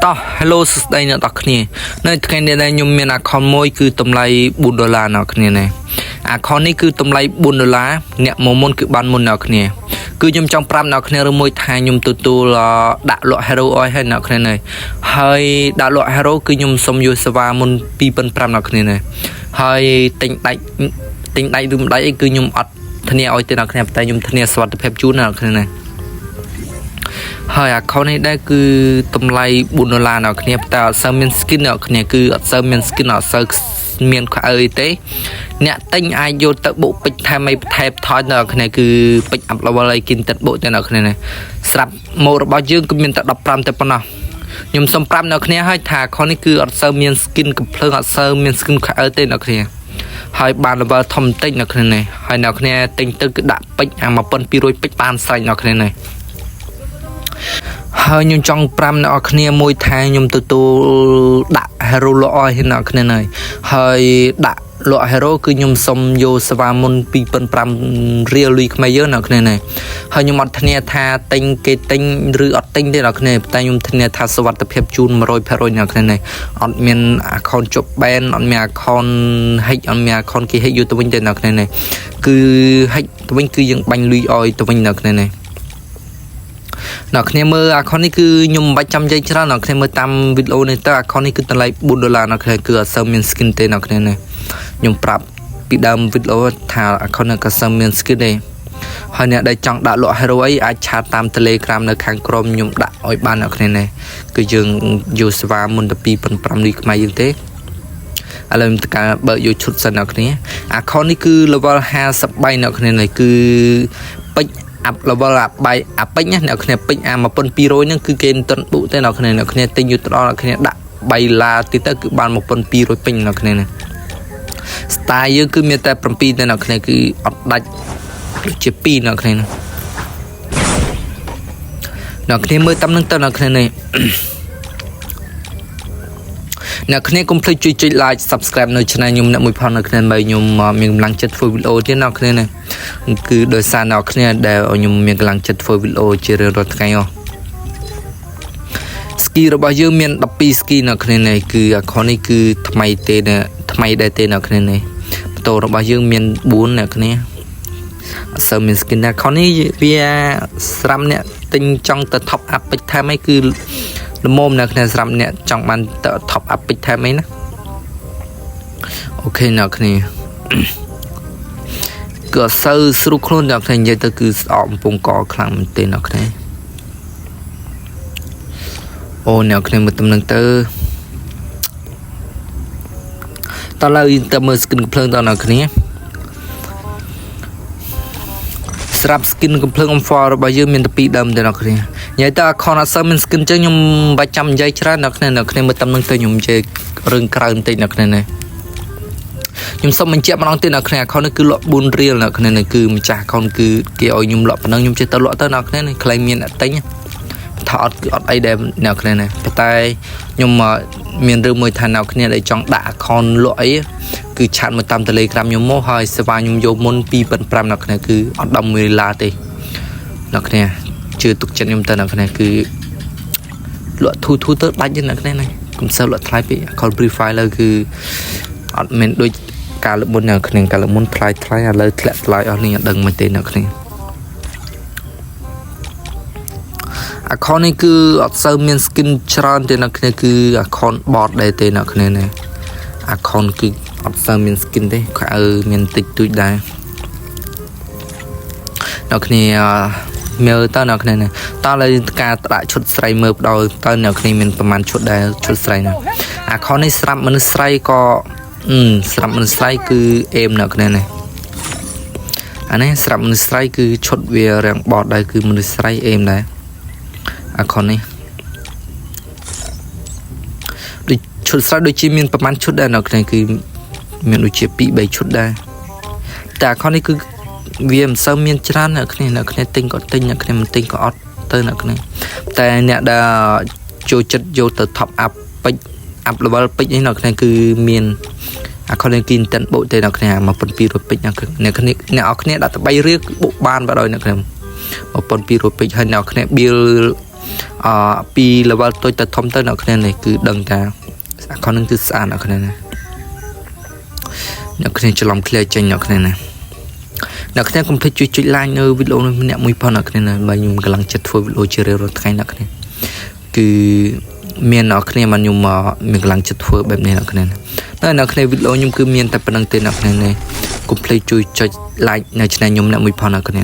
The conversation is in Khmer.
ต่อ hello สวัสดีนะต่อគ្នាในថ្ងៃនេះដែរខ្ញុំមាន account មួយគឺតម្លៃ$4អ្នកគ្នានេះ account នេះគឺតម្លៃ$4អ្នកមកមុនគឺបានមុនអ្នកគ្នាគឺខ្ញុំចង់ប្រាប់អ្នកគ្នាឬមួយថាខ្ញុំទទួលដាក់លក់ hero ឲ្យហើយអ្នកគ្នានេះហើយដាក់លក់ hero គឺខ្ញុំសុំយកសេវាមុន$2,500អ្នកគ្នានេះហើយទិញដាច់ឬមិនដាច់អីគឺខ្ញុំអត់ធានាឲ្យទេអ្នកគ្នាតែខ្ញុំធានាសុវត្ថិភាពជូនអ្នកគ្នានេះហើយ account នេះដែរគឺតម្លៃ$4អ្នកគ្នាតែអត់សូវមាន skin អ្នកគ្នាគឺអត់សូវមាន skin អត់សូវមានខើទេអ្នកទិញអាចយកទៅបុកពេជ្រថែមអីបន្ថែមថយអ្នកគ្នាគឺពេជ្រ up level អីគិនទឹកបុកទៅអ្នកគ្នានេះស្រាប់ម៉ូតរបស់យើងគឺមានតែ15តែប៉ុណ្ណោះខ្ញុំសុំប្រាប់អ្នកគ្នាឲ្យថា account នេះគឺអត់សូវមាន skin កំភ្លើងអត់សូវមាន skin ខើទេអ្នកគ្នាហើយបាន level ធំតិចអ្នកគ្នានេះហើយអ្នកគ្នាទិញទៅគឺដាក់ពេជ្រអា1200ពេជ្របានស្រេចអ្នកគ្នានេះហើយខ្ញុំចង់ប្រាប់អ្នកគ្នាមួយថាខ្ញុំទទួលដាក់ hero លក់ឲ្យអ្នកគ្នានេះហើយដាក់លក់ hero គឺខ្ញុំសុំយកសេវាមុន$2,500រៀលលុយខ្មែរយើងអ្នកគ្នានេះហើយខ្ញុំអត់ធានាថាទិញគេទិញឬអត់ទិញទេអ្នកគ្នាតែខ្ញុំធានាថាសុវត្ថិភាពជូន100%អ្នកគ្នានេះអត់មាន account ជប់ ban អត់មាន account hack អត់មាន account គេ hack យកទៅវិញទេអ្នកគ្នានេះគឺ hack ទៅវិញគឺយើងបាញ់លុយឲ្យទៅវិញអ្នកគ្នានេះអ្នកគ្នាមើល account នេះគឺខ្ញុំមិនបាច់ចាំនិយាយច្រើនអ្នកគ្នាមើលតាមវីដេអូនេះទៅ account នេះគឺតម្លៃ$4អ្នកគ្នាគឺអត់សូវមាន skin ទេអ្នកគ្នានេះខ្ញុំប្រាប់ពីដើមវីដេអូថា account នេះក៏សូវមាន skin ទេហើយអ្នកដែលចង់ដាក់លក់ hero អីអាចឆាតតាម Telegram នៅខាងក្រោមខ្ញុំដាក់ឲ្យបានអ្នកគ្នានេះគឺយើងយកសេវាមុនទៅ$2,500លុយខ្មែរយើងទេឥឡូវខ្ញុំការបើកយកឈុតសិនអ្នកគ្នា account នេះគឺ level 53អ្នកគ្នានេះគឺពេជ្រup level អាពេជ្រណាអ្នកគ្នាពេជ្រអា1200ហ្នឹងគឺគេមិនទាន់បុកទេអ្នកគ្នាទិញយកទៅដល់អ្នកគ្នាដាក់$3ទៀតទៅគឺបាន1200ពេញអ្នកគ្នានេះ style យើងគឺមានតែ7ទេអ្នកគ្នាគឺអត់ដាច់ជា2អ្នកគ្នាអ្នកគ្នាមើលតាមនឹងទៅអ្នកគ្នានេះអ្នកគ្នាកុំភ្លេចជួយចុច like subscribe នៅ channel ខ្ញុំអ្នកមួយផងអ្នកគ្នាបើខ្ញុំមានកម្លាំងចិត្តធ្វើវីដេអូទៀតអ្នកគ្នានេះគឺដោយសារអ្នកគ្នាដែលខ្ញុំមានកម្លាំងចិត្តធ្វើវីដេអូជារៀងរាល់ថ្ងៃski របស់យើងមាន12 ski អ្នកគ្នានេះគឺ account នេះគឺថ្មីទេថ្មីដែរទេអ្នកគ្នានេះបន្ទោរបស់យើងមាន4អ្នកគ្នាអត់សូវមាន skin account នេះវាស្រាប់អ្នកទិញចង់ទៅ top up ពេជ្រថែមអីគឺល្មមអ្នកគ្នាស្រាប់អ្នកចង់បានទៅ top up ពេជ្រថែមអីណាអូខេអ្នកគ្នាគឺអត់សូវស្រួលខ្លួនអ្នកគ្នានិយាយទៅគឺស្អកកំពុងកខ្លាំងមែនទេអ្នកគ្នាអូអ្នកគ្នាមើលតំណឹងទៅតើឡើយទៅមើល skin កំភ្លើងតើអ្នកគ្នាស្រាប់ skin កំភ្លើង M4 របស់យើងមានតែ2ដើមទេអ្នកគ្នានិយាយទៅ account អត់សូវមាន skin ចឹងខ្ញុំមិនបាច់ចាំនិយាយច្រើនអ្នកគ្នាមើលតំណឹងទៅខ្ញុំនិយាយរឿងក្រៅបន្តិចអ្នកគ្នានេះខ្ញុំសុំបញ្ជាក់ម្ដងទៀតអ្នកគ្នា account នេះគឺលក់4រៀលអ្នកគ្នានេះគឺម្ចាស់ account គឺគេឲ្យខ្ញុំលក់ប៉ុណ្ណឹងខ្ញុំចេះទៅលក់ទៅអ្នកគ្នានេះ claim មានអ្នកទិញថាអត់អីដែរអ្នកគ្នានេះប៉ុន្តែខ្ញុំមានរឿងមួយថាអ្នកគ្នាដែលចង់ដាក់ account លក់អីគឺឆាតមកតាម Telegram ខ្ញុំមកហើយសេវាខ្ញុំយកមុន$2,500អ្នកគ្នាគឺអត់$10,000ទេអ្នកគ្នាជឿទុកចិត្តខ្ញុំទៅអ្នកគ្នាគឺលក់ធូទៅដាច់អ្នកគ្នានេះកុំសូវលក់ថ្លៃពេក account free file លើគឺអត់មែនដូចការលើកមុនអ្នកគ្នាការលើកមុនថ្លៃឥឡូវធ្លាក់ថ្លៃអស់នេះអត់ដឹងមិនទេអ្នកគ្នាaccount នេះគឺអត់សូវមាន skin ច្រើនទេអ្នកគ្នាគឺ account bot ដែរទេអ្នកគ្នានេះ account គឺអត់សូវមាន skin ទេខើមានតិចតួចដែរអ្នកគ្នាមើលតើអ្នកគ្នានេះតើលើការដាក់ឈុតស្រីមើលដល់តើអ្នកគ្នាមានប្រហែលឈុតដែរឈុតស្រីណា account នេះស្រាប់មនុស្សស្រីក៏ស្រាប់មនុស្សស្រីគឺអេមអ្នកគ្នានេះអានេះស្រាប់មនុស្សស្រីគឺឈុតវារាំងបតដែរគឺមនុស្សស្រីអេមដែរaccount នេះដូចឈុតស្រីដូចជាមានប្រហែលឈុតដែរអ្នកគ្នាគឺមានដូចជា2-3ឈុតដែរតែ account នេះគឺវាមិនសូវមានច្រើនអ្នកគ្នាទិញក៏ទិញអ្នកគ្នាមិនទិញក៏អត់ទៅអ្នកគ្នាតែអ្នកដែលចូលចិត្តយកទៅ top up ពេជ្រ up level ពេជ្រនេះអ្នកគ្នាគឺមាន account នេះគីនតិនបុកទេអ្នកគ្នា1200ពេជ្រអ្នកគ្នាដាក់ទៅ3រៀលគឺបុកបានបាត់ហើយអ្នកគ្នា1200ពេជ្រហើយអ្នកគ្នា bill ពី level តូចទៅធំទៅអ្នកគ្នានេះគឺដឹងថាអាខុននឹងគឺស្អាតអ្នកគ្នាណាអ្នកគ្នាច្រឡំ clear ចេញអ្នកគ្នាណាអ្នកគ្នាកុំភ្លេចជួយចុច like នៅវីដេអូនេះម្នាក់មួយផងអ្នកគ្នាណាបើខ្ញុំកំពុងចិត្តធ្វើវីដេអូជារៀងរាល់ថ្ងៃអ្នកគ្នាគឺមានអ្នកគ្នាមកខ្ញុំមានកម្លាំងចិត្តធ្វើបែបនេះអ្នកគ្នាតែអ្នកគ្នាវីដេអូខ្ញុំគឺមានតែប៉ុណ្្នឹងទេអ្នកគ្នានេះកុំភ្លេចជួយចុច like នៅ channel ខ្ញុំអ្នកមួយផងអ្នកគ្នា